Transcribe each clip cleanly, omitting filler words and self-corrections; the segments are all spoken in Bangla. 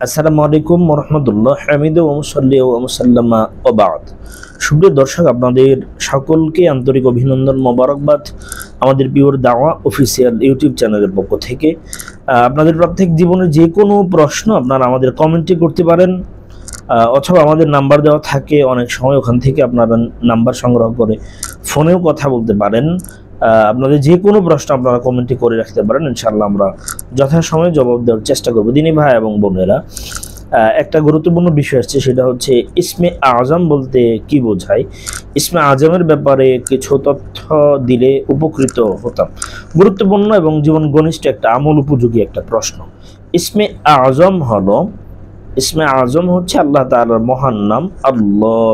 আসসালামু আলাইকুম ওরহমতুল্লাহ হামিদ ওয়া মুসাল্লি ওয়া মুসাল্লামা ওয়া বা'দ। সুপ্রিয় দর্শক, আপনাদের সকলকে আন্তরিক অভিনন্দন, মোবারকবাদ আমাদের পিওর দাওয়া অফিসিয়াল ইউটিউব চ্যানেলের পক্ষ থেকে। আপনাদের প্রত্যেক জীবনের যে কোনো প্রশ্ন আপনারা আমাদের কমেন্টে করতে পারেন, অথবা আমাদের নাম্বার দেওয়া থাকে, অনেক সময় ওখান থেকে আপনারা নাম্বার সংগ্রহ করে ফোনেও কথা বলতে পারেন। আপনাদের যে কোনো প্রশ্ন আপনারা কমেন্টে করে রাখতে পারেন, ইনশাআল্লাহ আমরা যথাসময়ে জবাব দেওয়ার চেষ্টা করব। দিনী ভাই এবং বোনেরা, একটা গুরুত্বপূর্ণ বিষয় আসছে, সেটা হচ্ছে ইসমে আজম বলতে কি বোঝায়। ইসমে আজমের ব্যাপারে কিছু তথ্য দিলে উপকৃত হতাম। গুরুত্বপূর্ণ এবং জীবন ঘনিষ্ঠ একটা আমল উপযোগী একটা প্রশ্ন। ইসমে আজম হচ্ছে আল্লাহ তাআলার মহান নাম আল্লাহ,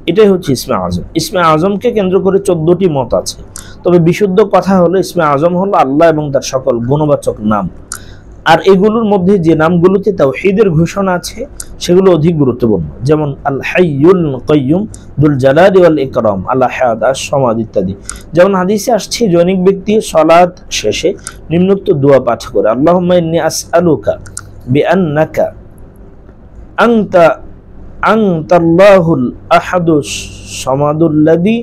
এটাই হচ্ছে ইসমে আজম। ইসমে আজমকে কেন্দ্র করে 14টি মত আছে, তবে বিশুদ্ধ কথা হলো ইসমে আজম হলো আল্লাহ এবং তার সকল গুণবাচক নাম। আর এগুলোর মধ্যে যে নামগুলোতে তাওহীদের ঘোষণা আছে সেগুলো অধিক গুরুত্বপূর্ণ, যেমন আল হাইয়ুল কাইয়ুম, দুল জালালি ওয়াল ইকরাম, আল আহাদ, আস-সামাদ ইত্যাদি। যেমন হাদিসে আসছে, জৈনিক ব্যক্তি সালাত শেষে নিম্নোক্ত দোয়া পাঠ করে, আল্লাহুম্মা ইন্নী আসআলুকা বিআন্নাকা আনতাল্লাহুল আহাদুস সামাদুল্লাযী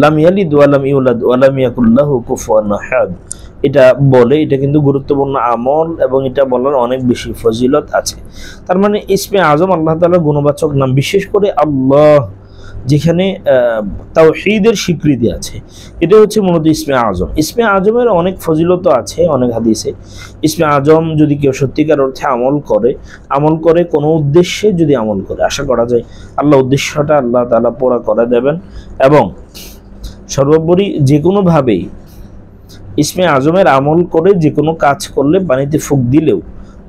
লাম ইয়ালিদ ওয়া লাম ইউলাদ ওয়া লাম ইয়াকুল লাহু কুফুয়ান আহাদ। এটা কিন্তু গুরুত্বপূর্ণ আমল এবং এটা বলার অনেক বেশি ফজিলত আছে। তার মানে ইসমে আজম আল্লাহ তাআলার গুণবাচক নাম, বিশেষ করে আল্লাহ যেখানে তাওহীদের স্বীকৃতি আছে, এটা হচ্ছে মূলত ইসমে আজম। ইসমে আজমের অনেক ফজিলত আছে অনেক হাদিসে। ইসমে আজম যদি কেউ সত্যিকার অর্থে আমল করে কোনো উদ্দেশ্যে যদি আমল করে, আশা করা যায় আল্লাহ উদ্দেশ্যটা আল্লাহ তাআলা পুরা করে দেবেন। এবং সর্বোপরি যে কোনোভাবেই ইসমে আজমের আমল করে যে কোনো কাজ করলে, পানিতে ফুঁক দিলেও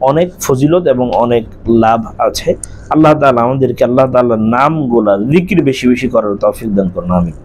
অনেক ফজিলত এবং অনেক লাভ আছে। আল্লাহ তাআলা আমাদেরকে আল্লাহ তাআলার নামগুলা জিকির বেশি বেশি করার তৌফিক দান করুন, আমিন।